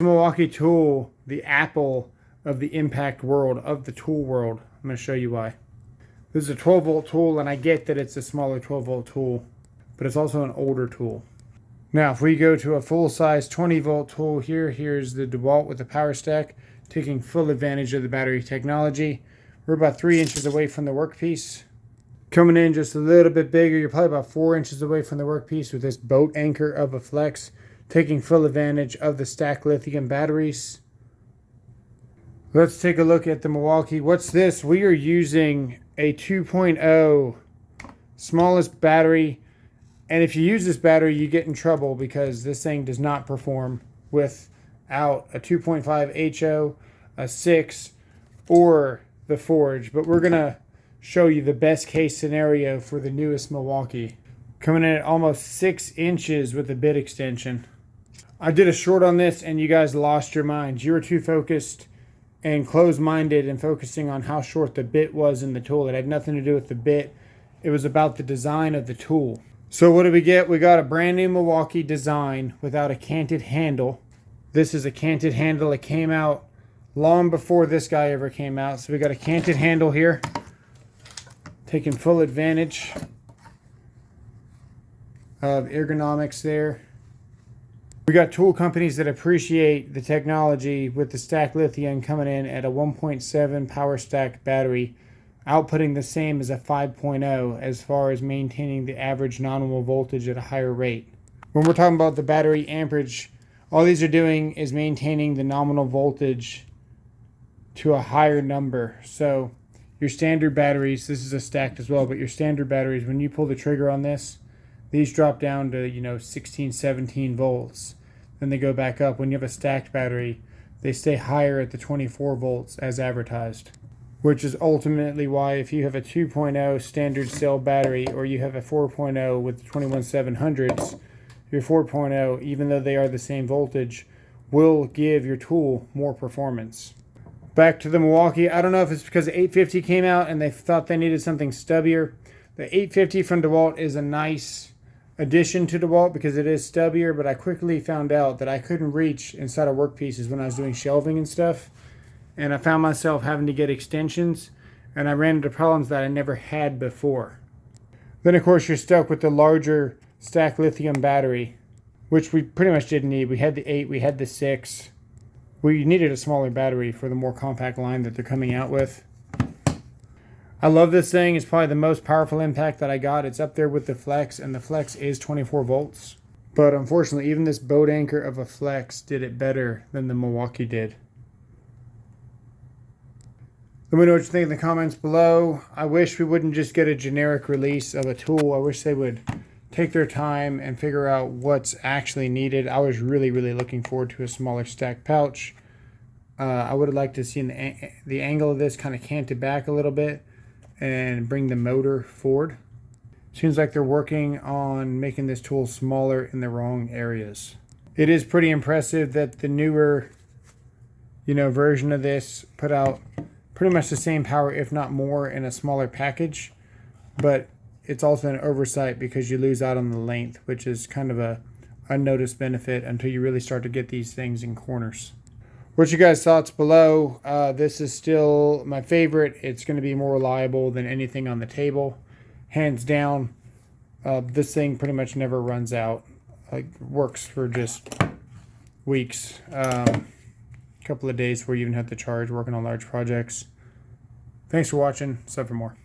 Milwaukee tool, the Apple of the impact world, of the tool world. I'm going to show you why. This is a 12 volt tool, and I get that it's a smaller 12 volt tool, but it's also an older tool. Now, if we go to a full size 20 volt tool here, here's the DeWalt with the power stack, taking full advantage of the battery technology. We're about 3 inches away from the workpiece. Coming in just a little bit bigger, you're probably about 4 inches away from the workpiece with this boat anchor of a flex, taking full advantage of the stacked lithium batteries. Let's take a look at the Milwaukee. What's this? We are using a 2.0 smallest battery. And if you use this battery, you get in trouble because this thing does not perform without a 2.5 HO, a 6, or the Forge. But we're going to show you the best case scenario for the newest Milwaukee. Coming in at almost 6 inches with a bit extension. I did a short on this and you guys lost your minds. You were too focused and closed-minded and focusing on how short the bit was in the tool. It had nothing to do with the bit. It was about the design of the tool. So what did we get? We got a brand new Milwaukee design without a canted handle. This is a canted handle. It came out long before this guy ever came out. So we got a canted handle here, taking full advantage of ergonomics there. We got tool companies that appreciate the technology with the stacked lithium coming in at a 1.7 power stack battery, outputting the same as a 5.0 as far as maintaining the average nominal voltage at a higher rate. When we're talking about the battery amperage, all these are doing is maintaining the nominal voltage to a higher number. So your standard batteries, this is a stacked as well, but your standard batteries, when you pull the trigger on this, these drop down to 16, 17 volts. Then they go back up. When you have a stacked battery, they stay higher at the 24 volts as advertised. Which is ultimately why if you have a 2.0 standard cell battery or you have a 4.0 with 21700s, your 4.0, even though they are the same voltage, will give your tool more performance. Back to the Milwaukee. I don't know if it's because the 850 came out and they thought they needed something stubbier. The 850 from DeWalt is a nice addition to DeWalt because it is stubbier, but I quickly found out that I couldn't reach inside of workpieces when I was doing shelving and stuff. And I found myself having to get extensions, and I ran into problems that I never had before. Then, of course, you're stuck with the larger stacked lithium battery, which we pretty much didn't need. We had the 8, we had the 6. We needed a smaller battery for the more compact line that they're coming out with. I love this thing. It's probably the most powerful impact that I got. It's up there with the Flex, and the Flex is 24 volts. But unfortunately, even this boat anchor of a Flex did it better than the Milwaukee did. Let me know what you think in the comments below. I wish we wouldn't just get a generic release of a tool. I wish they would take their time and figure out what's actually needed. I was really, really looking forward to a smaller stacked pouch. I would have liked to see the angle of this kind of canted back a little bit and bring the motor forward. Seems like they're working on making this tool smaller in the wrong areas. It is pretty impressive that the newer, version of this put out pretty much the same power, if not more, in a smaller package. But it's also an oversight because you lose out on the length, which is kind of a unnoticed benefit until you really start to get these things in corners. What's your guys' thoughts below? This is still my favorite. It's going to be more reliable than anything on the table. Hands down, this thing pretty much never runs out. Works for just weeks. Couple of days where you even have to charge working on large projects. Thanks for watching. Sub for more.